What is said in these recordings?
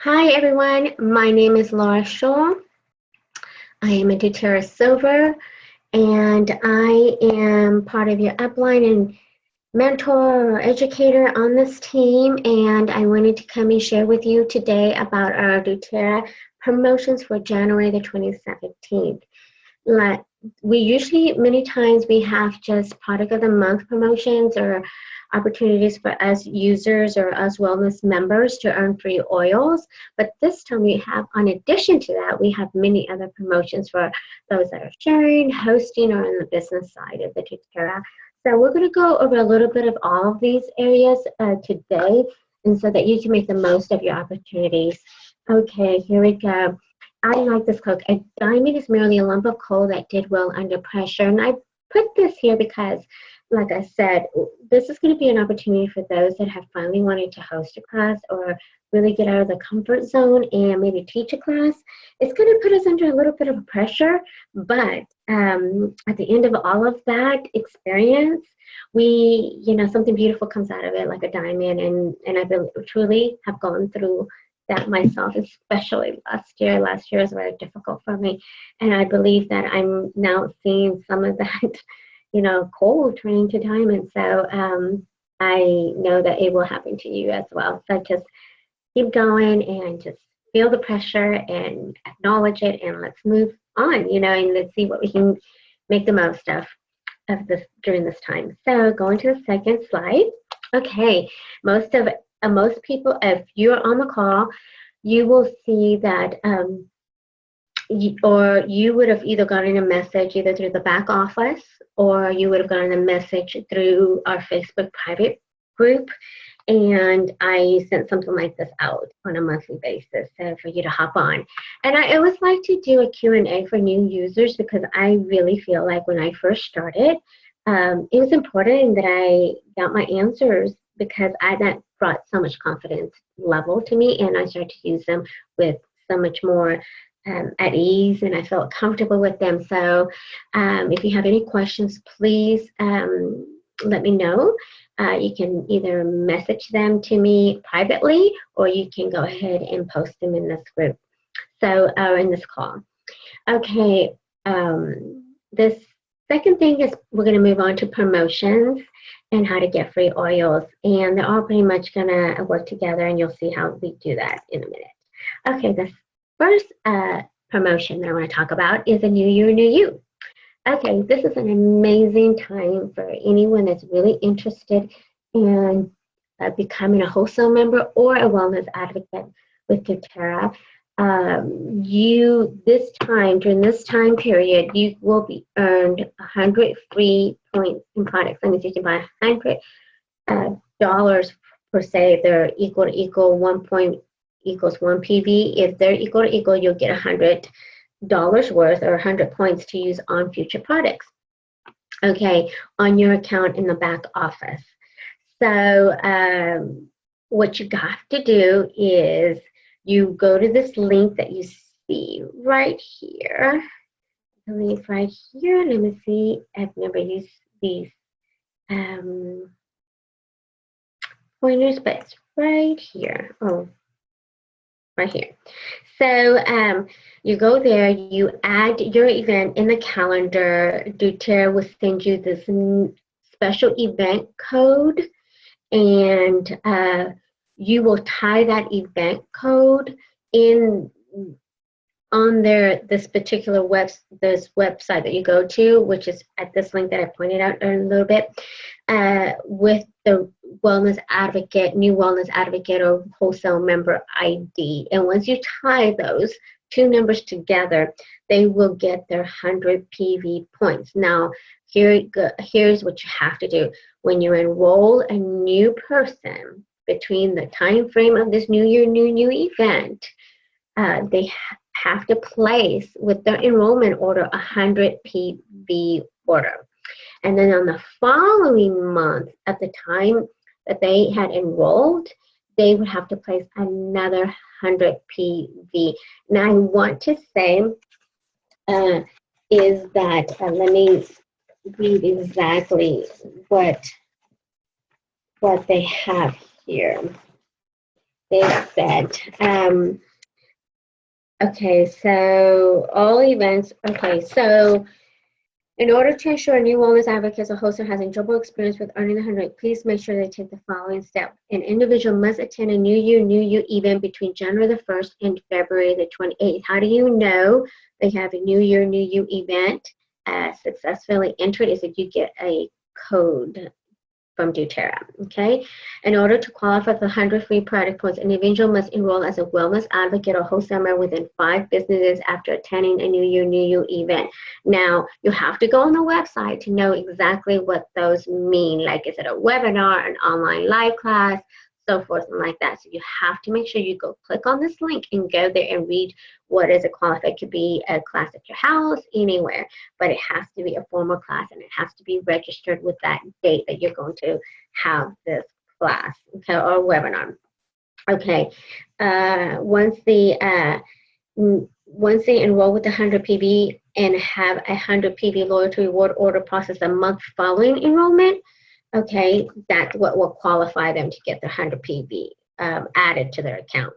Hi everyone, my name is Laura Shaw. I am a doTERRA Silver and I am part of your upline and mentor or educator on this team, and I wanted to come and share with you today about our doTERRA promotions for January the 2017th. Like, we usually, many times we have just product of the month promotions or opportunities for us users or us wellness members to earn free oils. But this time we have, in addition to that, we have many other promotions for those that are sharing, hosting, or on the business side of the doTERRA. So we're going to go over a little bit of all of these areas today, and so that you can make the most of your opportunities. Okay, here we go. I like this quote. A diamond is merely a lump of coal that did well under pressure. And I put this here because, like I said, this is going to be an opportunity for those that have finally wanted to host a class or really get out of the comfort zone and maybe teach a class. It's going to put us under a little bit of pressure, but at the end of all of that experience, something beautiful comes out of it, like a diamond. And I truly have gone through that myself, especially last year. Last year was very difficult for me. And I believe that I'm now seeing some of that, coal turning to diamond. So I know that it will happen to you as well. So just keep going and just feel the pressure and acknowledge it, and let's move on, and let's see what we can make the most of this during this time. So going to the second slide. Okay, most people, if you're on the call, you will see that you would have either gotten a message either through the back office, or you would have gotten a message through our Facebook private group. And I sent something like this out on a monthly basis for you to hop on. And I always like to do a Q&A for new users, because I really feel like when I first started, it was important that I got my answers, because that brought so much confidence level to me, and I started to use them with so much more at ease, and I felt comfortable with them. So if you have any questions, please let me know. You can either message them to me privately, or you can go ahead and post them in this group, or in this call. Okay, this second thing is we're going to move on to promotions and how to get free oils. And they're all pretty much going to work together, and you'll see how we do that in a minute. Okay, the first promotion that I want to talk about is a New Year, New You. Okay, this is an amazing time for anyone that's really interested in becoming a wholesale member or a wellness advocate with doTERRA. During this time period, you will be earned 100 free points in products. That means you can buy $100 per se. If they're equal to equal, 1 point equals 1 PV. If they're equal to equal, you'll get $100 worth, or 100 points to use on future products. Okay, on your account in the back office. So what you have to do is you go to this link that you see right here. The link right here. Let me see. I've never used these pointers, but it's right here. Oh, right here. So you go there, you add your event in the calendar. doTERRA will send you this special event code, and you will tie that event code in on this particular this website that you go to, which is at this link that I pointed out in a little bit, with the wellness advocate, new wellness advocate, or wholesale member ID. And once you tie those two numbers together, they will get their 100 PV points. Now, here's what you have to do. When you enroll a new person between the time frame of this New Year, New event, they have to place with their enrollment order 100 PV order. And then on the following month, at the time that they had enrolled, they would have to place another 100 PV. Now I want to say is that, let me read exactly what they have here. they said. Okay, so all events. Okay, so in order to ensure new wellness advocates or hoster has enjoyable experience with earning the 100, please make sure they take the following step. An individual must attend a New You event between January the 1st and February the 28th. How do you know they have a New You event successfully entered is if you get a code from doTERRA, okay? In order to qualify for 100 free product points, an individual must enroll as a wellness advocate or host member within 5 business days after attending a New You event. Now, you have to go on the website to know exactly what those mean. Like, is it a webinar, an online live class, so forth and like that. So you have to make sure you go click on this link and go there and read what is a qualified. It could be a class at your house, anywhere, but it has to be a formal class and it has to be registered with that date that you're going to have this class, okay, or webinar. Okay, once they enroll with the 100 PV and have a 100 PV loyalty reward order process a month following enrollment, okay, that's what will qualify them to get the 100 PV added to their account.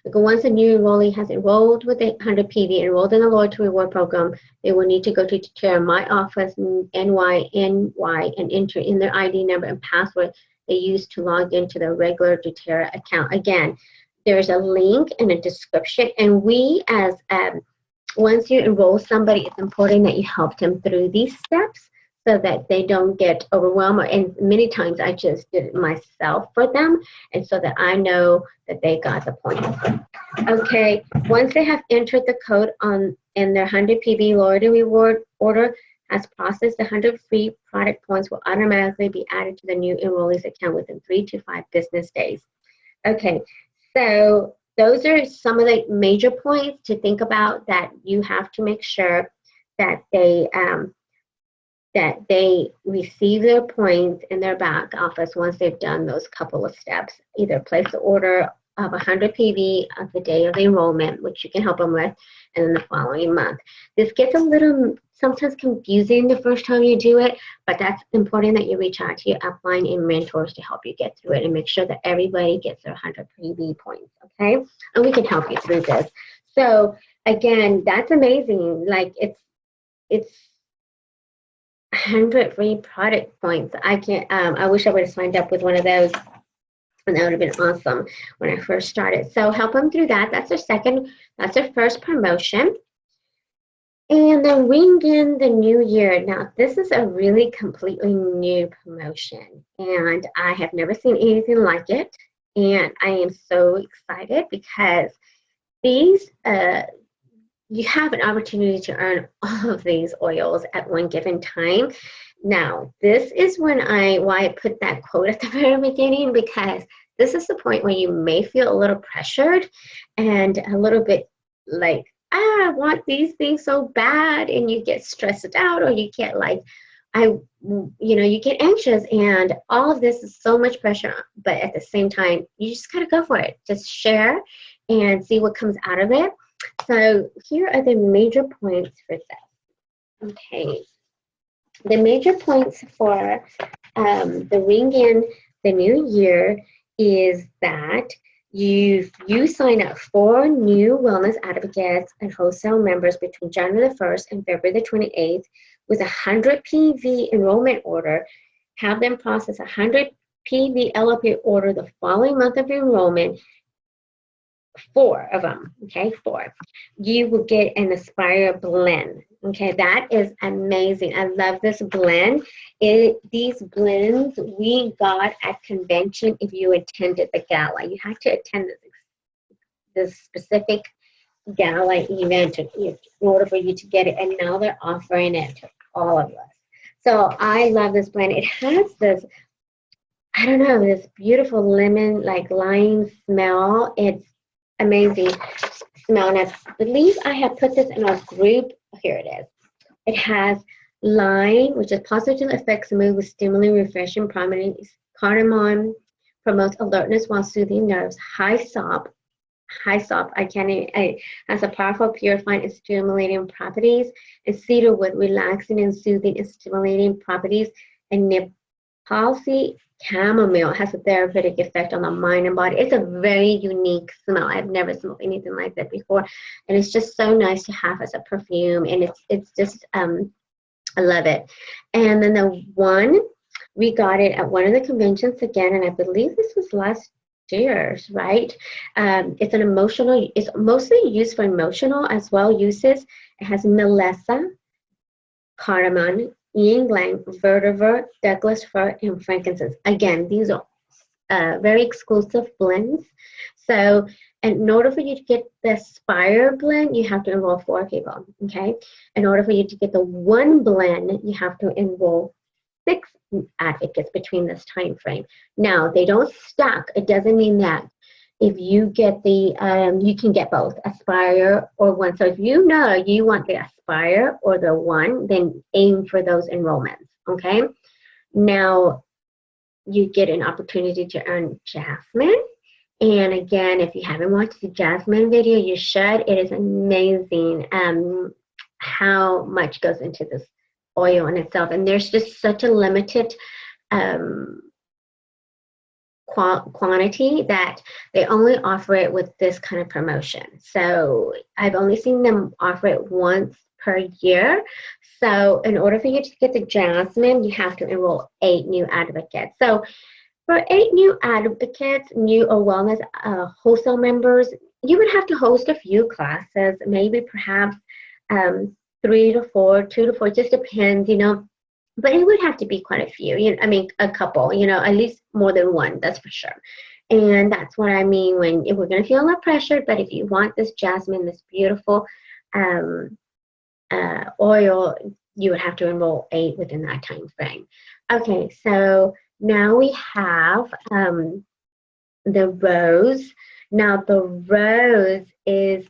Once a new enrollee has enrolled with the 100 PV, enrolled in the loyalty reward program, they will need to go to doTERRA My Office NY, and enter in their ID number and password they use to log into their regular doTERRA account. Again, there's a link in a description, and we as once you enroll somebody, it's important that you help them through these steps so that they don't get overwhelmed. And many times I just did it myself for them, and so that I know that they got the point. Okay, once they have entered the code in their 100 PV loyalty reward order has processed, the 100 free product points will automatically be added to the new enrollee's account within 3 to 5 business days. Okay, so those are some of the major points to think about that you have to make sure that they receive their points in their back office once they've done those couple of steps. Either place the order of 100 PV of the day of the enrollment, which you can help them with, and then the following month. This gets a little sometimes confusing the first time you do it, but that's important that you reach out to your upline and mentors to help you get through it and make sure that everybody gets their 100 PV points, okay? And we can help you through this. So again, that's amazing. Like it's 100 free product points. I wish I would have signed up with one of those, and that would have been awesome when I first started. So help them through that. That's their first promotion. And then ring in the new year. Now, this is a really completely new promotion, and I have never seen anything like it. And I am so excited because these, you have an opportunity to earn all of these oils at one given time. Now, this is why I put that quote at the very beginning, because this is the point where you may feel a little pressured and a little bit like, I want these things so bad, and you get stressed out, or you get like, you get anxious, and all of this is so much pressure, but at the same time, you just gotta go for it. Just share and see what comes out of it. So here are the major points for this. Okay, the major points for the ring in the new year is that you sign up 4 new wellness advocates and wholesale members between January the 1st and February the 28th with a 100 PV enrollment order. Have them process a 100 PV LLP order the following month of enrollment. 4 of them, okay, 4. You will get an Aspire blend. Okay, that is amazing. I love this blend. These blends we got at convention if you attended the gala. You have to attend this specific gala event in order for you to get it, and now they're offering it to all of us. So I love this blend. It has this, I don't know, this beautiful lemon, like lime smell. It's amazing smell, and I believe I have put this in our group. Here it is. It has lime, which is positively affects the mood with stimulating, refreshing properties. Cardamom promotes alertness while soothing nerves. Hyssop has a powerful purifying and stimulating properties. And cedarwood, relaxing and soothing and stimulating properties. And Nepalsi chamomile has a therapeutic effect on the mind and body. It's a very unique smell. I've never smelled anything like that before, and it's just so nice to have as a perfume. And it's just I love it. And then the one, we got it at one of the conventions again, and I believe this was last year's, right? It's an emotional. It's mostly used for emotional as well uses. It has melissa, cardamom, ylang-ylang, vetiver, Douglas fir, and frankincense. Again, these are very exclusive blends. So in order for you to get the Spire blend, you have to enroll 4 people, okay? In order for you to get the one blend, you have to enroll 6 advocates between this time frame. Now, they don't stack. It doesn't mean that if you get the, you can get both, Aspire or one. So if you know you want the Aspire or the one, then aim for those enrollments, okay? Now, you get an opportunity to earn jasmine. And again, if you haven't watched the jasmine video, you should. It is amazing how much goes into this oil in itself. And there's just such a limited quantity that they only offer it with this kind of promotion. So I've only seen them offer it once per year. So in order for you to get the jasmine, you have to enroll 8 new advocates. So for 8 new advocates, new or wellness wholesale members, you would have to host a few classes, maybe perhaps 3 to 4, 2 to 4, just depends, you know. But it would have to be quite a few, you know, I mean, a couple, you know, at least more than one, that's for sure. And that's what I mean when we're going to feel a little pressured, but if you want this jasmine, this beautiful oil, you would have to enroll 8 within that time frame. Okay, so now we have the rose. Now the rose is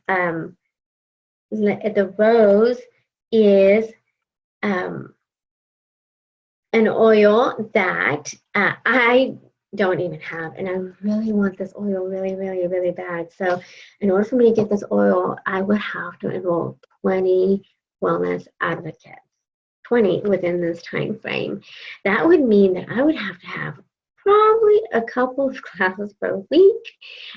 an oil that I don't even have, and I really want this oil really, really, really bad. So in order for me to get this oil, I would have to enroll 20 wellness advocates, 20 within this time frame. That would mean that I would have to have probably a couple of classes per week,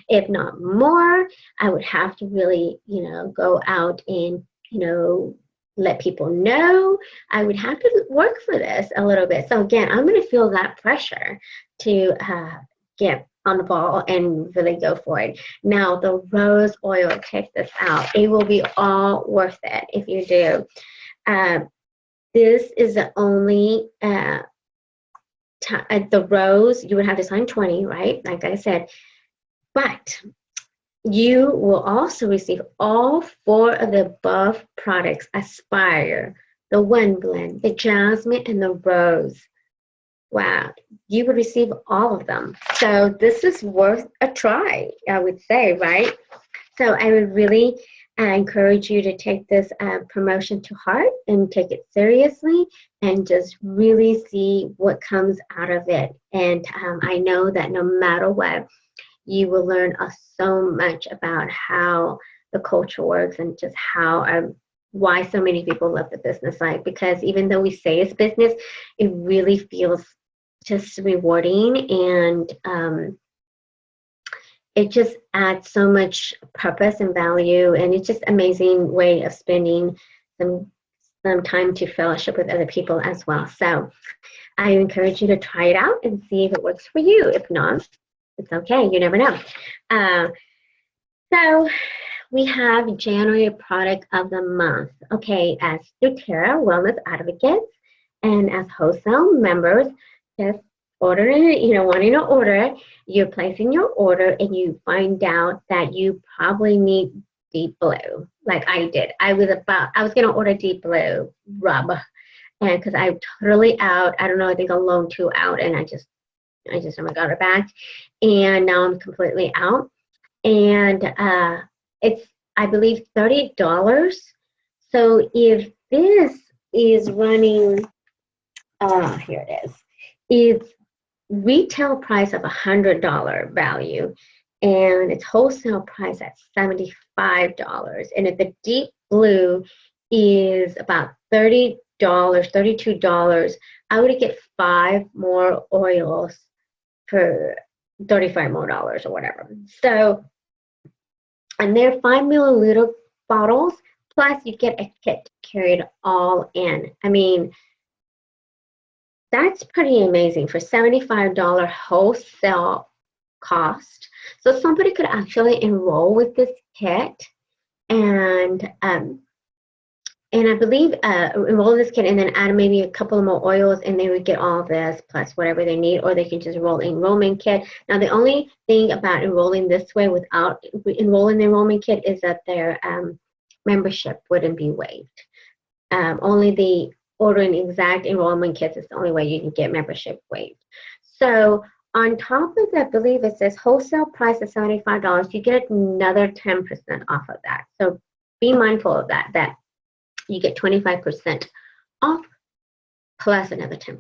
if not more. I would have to really, you know, go out and, you know, let people know. I would have to work for this a little bit. So again, I'm going to feel that pressure to get on the ball and really go for it. Now, the rose oil, check this out. It will be all worth it if you do. This is the only, the rose, you would have to sign 20, right? Like I said, but you will also receive all 4 of the above products: Aspire, the One Blend, the Jasmine, and the Rose. Wow, you would receive all of them. So this is worth a try, I would say, right? So I would really encourage you to take this promotion to heart and take it seriously and just really see what comes out of it. And I know that no matter what, you will learn so much about how the culture works and just how why so many people love the business side. Because even though we say it's business, it really feels just rewarding, and it just adds so much purpose and value, and it's just an amazing way of spending some time to fellowship with other people as well. So I encourage you to try it out and see if it works for you. If not, it's okay, you never know. So we have January product of the month. Okay, as doTERRA Wellness Advocates and as wholesale members, just ordering, you know, wanting to order, you're placing your order and you find out that you probably need deep blue, like I did. I was going to order deep blue rub, and because I'm totally out, I don't know, I think I'm loan 2 out, and I just never got it back, and now I'm completely out. And it's, I believe, $30. So if this is running, here it is, it's retail price of $100 value, and its wholesale price at $75. And if the deep blue is about $30, $32, I would get 5 more oils for $35 more or whatever. So, and they're 5 milliliter bottles, plus you get a kit to carry it all in. I mean, that's pretty amazing for $75 wholesale cost. So somebody could actually enroll with this kit and I believe enroll in this kit and then add maybe a couple more oils and they would get all of this plus whatever they need, or they can just enroll in enrollment kit. Now the only thing about enrolling this way without enrolling the enrollment kit is that their membership wouldn't be waived. Only the ordering exact enrollment kits is the only way you can get membership waived. So on top of that, I believe it says wholesale price of $75, you get another 10% off of that. So be mindful of that, that you get 25% off plus another 10%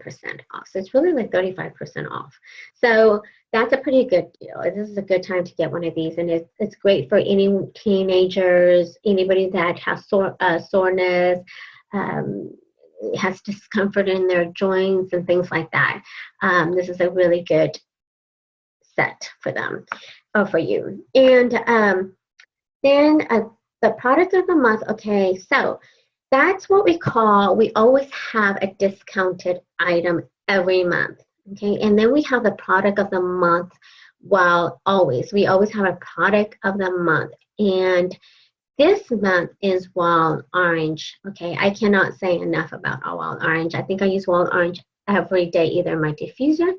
off. So it's really like 35% off. So that's a pretty good deal. This is a good time to get one of these, and it's great for any teenagers, anybody that has soreness, has discomfort in their joints and things like that. This is a really good set for them or for you. And then the product of the month. Okay, so that's what we always have a discounted item every month. Okay, and then we have the product of the month. We always have a product of the month, and this month is wild orange. Okay, I cannot say enough about our wild orange. I think I use wild orange every day, either in my diffuser.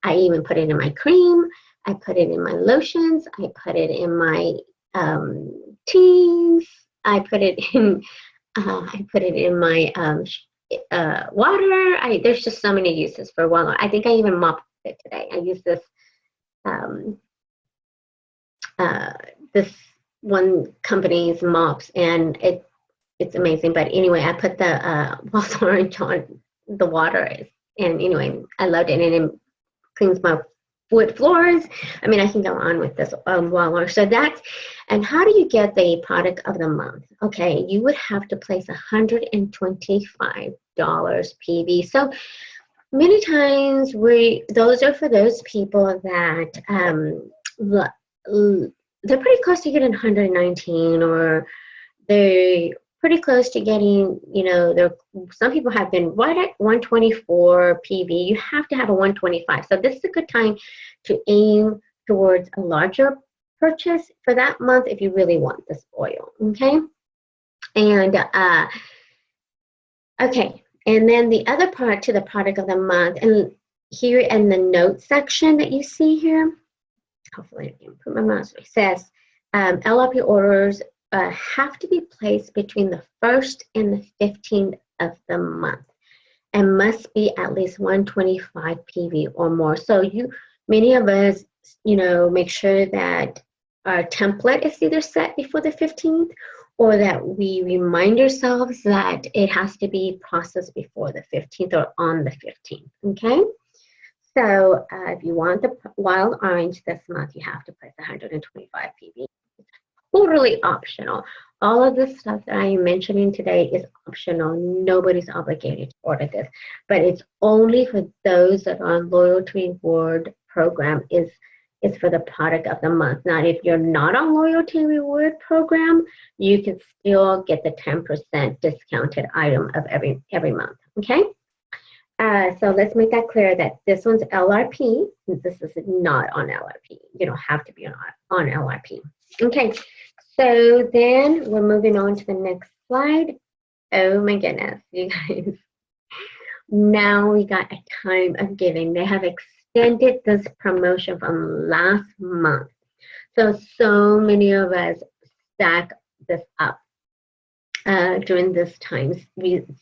I even put it in my cream. I put it in my lotions. I put it in my teas. I put it in my water. There's just so many uses for wild orange. I think I even mopped it today. I use this this one company's mops, and it's amazing. But anyway, I put the wild orange on the water, and anyway, I loved it, and it cleans my wood floors. I mean, I can go on with this wild orange. So that's, and how do you get the product of the month? Okay, you would have to place $125 PV. So many times those are for those people that they're pretty close to getting 119, or they're pretty close to getting, some people have been right at 124 PV. You have to have a 125. So this is a good time to aim towards a larger purchase for that month if you really want this oil, okay? And, okay, and then the other part to the product of the month, and here in the notes section that you see here, hopefully I can put my mouse, it says LRP orders have to be placed between the 1st and the 15th of the month and must be at least 125 PV or more. So many of us, make sure that our template is either set before the 15th, or that we remind ourselves that it has to be processed before the 15th or on the 15th, okay? So if you want the wild orange this month, you have to place 125 PV. It's totally optional. All of this stuff that I am mentioning today is optional. Nobody's obligated to order this, but it's only for those that are on Loyalty Reward program is for the product of the month. Now, if you're not on Loyalty Reward program, you can still get the 10% discounted item of every month, okay? So let's make that clear that this one's LRP. This is not on LRP. You don't have to be on LRP. Okay, so then we're moving on to the next slide. Oh my goodness, you guys. Now we got a time of giving. They have extended this promotion from last month. So many of us stack this up during this time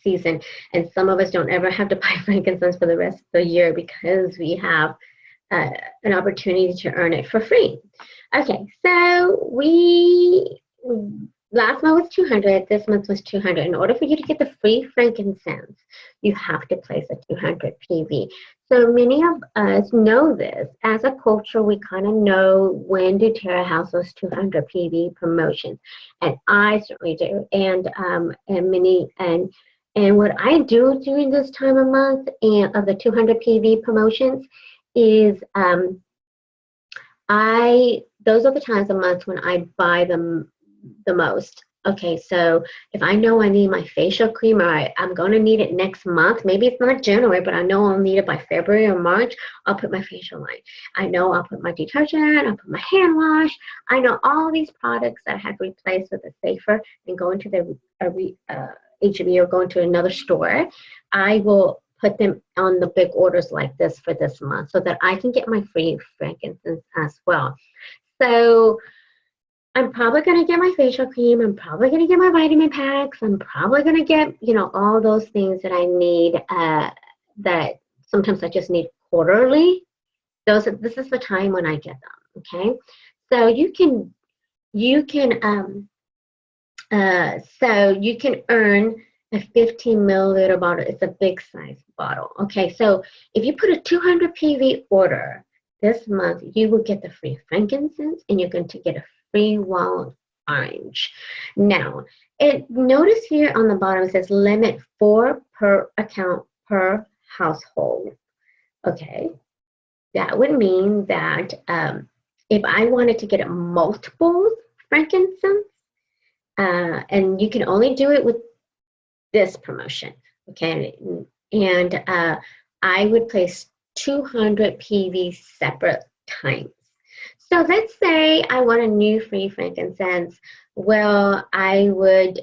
season, and some of us don't ever have to buy frankincense for the rest of the year because we have an opportunity to earn it for free. Okay, so last month was 200, this month was 200. In order for you to get the free frankincense, you have to place a 200 PV. So many of us know this. As a culture, we kind of know when doTERRA has those 200 PV promotions, and I certainly do. And what I do during this time of month and of the 200 PV promotions is those are the times of month when I buy them the most. Okay, so if I know I need my facial cream, or I'm going to need it next month, maybe it's not January, but I know I'll need it by February or March, I'll put my facial line. I know I'll put my detergent, I'll put my hand wash. I know all these products that I have replaced with a safer and go into the H-E-B or go into another store. I will put them on the big orders like this for this month so that I can get my free frankincense as well. So I'm probably going to get my facial cream. I'm probably going to get my vitamin packs. I'm probably going to get, all those things that I need that sometimes I just need quarterly. This is the time when I get them, okay? So you can earn a 15 milliliter bottle. It's a big size bottle, okay? So if you put a 200 PV order this month, you will get the free frankincense and you're going to get a free wild orange. Now, notice here on the bottom it says limit 4 per account per household. Okay, that would mean that if I wanted to get multiple frankincense, and you can only do it with this promotion, okay, and I would place 200 PV separate times. So let's say I want a new free frankincense. Well, I would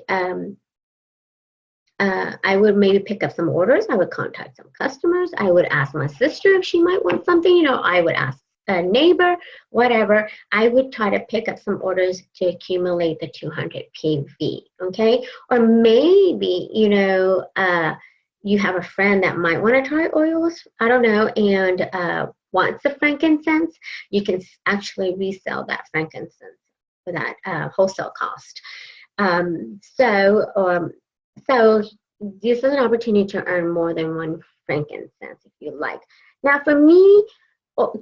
maybe pick up some orders. I would contact some customers. I would ask my sister if she might want something. I would ask a neighbor, whatever. I would try to pick up some orders to accumulate the 200 PV, okay? Or maybe, you have a friend that might want to try oils, I don't know, and wants the frankincense. You can actually resell that frankincense for that wholesale cost. So this is an opportunity to earn more than one frankincense if you like. Now for me,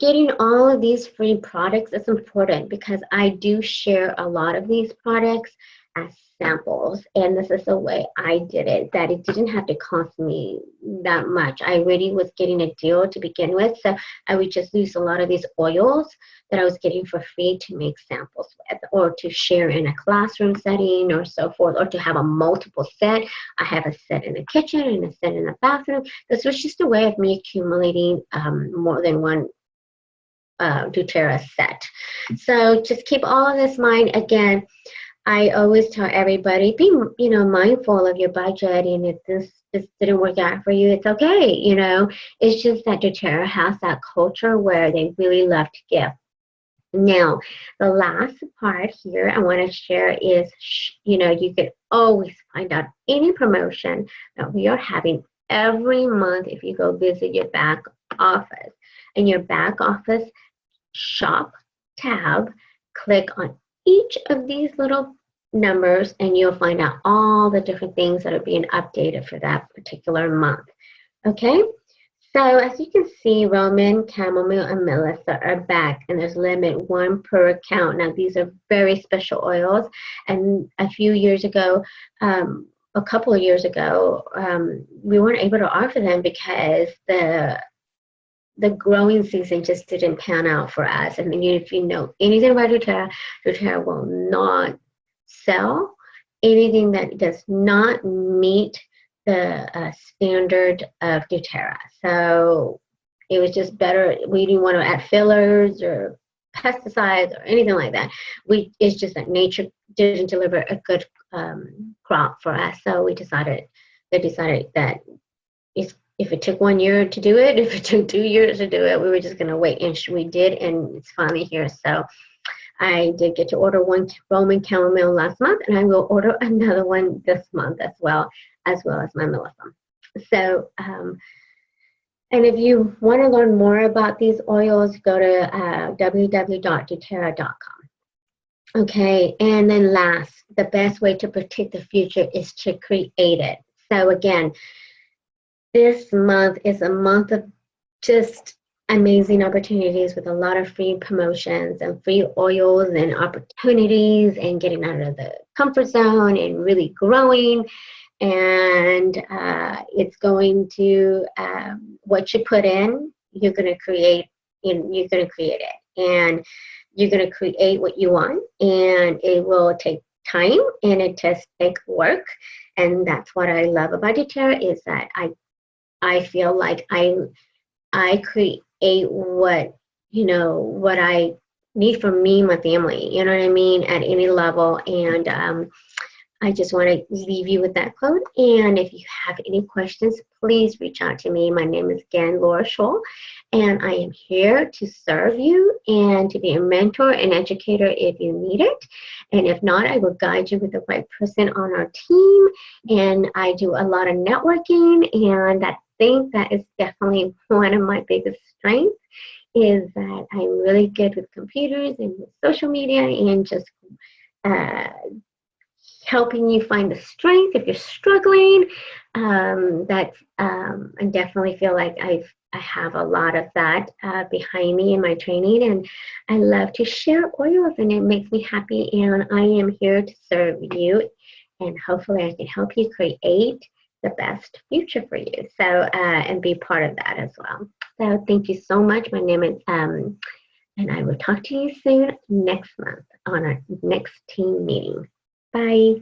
getting all of these free products is important because I do share a lot of these products as samples, and this is the way I did it, that it didn't have to cost me that much. I already was getting a deal to begin with, so I would just use a lot of these oils that I was getting for free to make samples with, or to share in a classroom setting or so forth, or to have a multiple set. I have a set in the kitchen and a set in the bathroom. This was just a way of me accumulating more than one doTERRA set. So just keep all of this in mind. Again, I always tell everybody, be mindful of your budget, and if this didn't work out for you, it's okay. It's just that doTERRA has that culture where they really love to give. Now, the last part here I want to share is, you can always find out any promotion that we are having every month if you go visit your back office. In your back office shop tab, click on each of these little numbers and you'll find out all the different things that are being updated for that particular month. Okay, so as you can see, Roman, Chamomile, and Melissa are back, and there's limit 1 per account. Now these are very special oils, and a couple of years ago, we weren't able to offer them because the growing season just didn't pan out for us. I mean, if you know anything about doTERRA, doTERRA will not sell anything that does not meet the standard of doTERRA. So it was just better. We didn't want to add fillers or pesticides or anything like that. It's just that nature didn't deliver a good crop for us. So they decided that if it took 1 year to do it, if it took 2 years to do it, we were just going to wait, and we did, and it's finally here. So I did get to order one Roman Chamomile last month, and I will order another one this month as well as my Melissa. So, and if you want to learn more about these oils, go to www.doterra.com. Okay, and then last, the best way to predict the future is to create it. So again, this month is a month of just amazing opportunities with a lot of free promotions and free oils and opportunities and getting out of the comfort zone and really growing. And it's going to, what you put in, you're going to create you're going to create it, and you're going to create what you want, and it will take time and it does take work. And that's what I love about doTERRA, is that I feel like I create what, what I need for me and my family, you know what I mean, at any level. And I just want to leave you with that quote. And if you have any questions, please reach out to me. My name is again Laura Scholl, and I am here to serve you and to be a mentor and educator if you need it. And if not, I will guide you with the right person on our team. And I do a lot of networking, and I think that is definitely one of my biggest strengths, is that I'm really good with computers and with social media, and just helping you find the strength if you're struggling. I definitely feel like I have a lot of that behind me in my training, and I love to share oils, and it makes me happy, and I am here to serve you, and hopefully I can help you create the best future for you, so and be part of that as well. So thank you so much. My name is and I will talk to you soon next month on our next team meeting. Bye.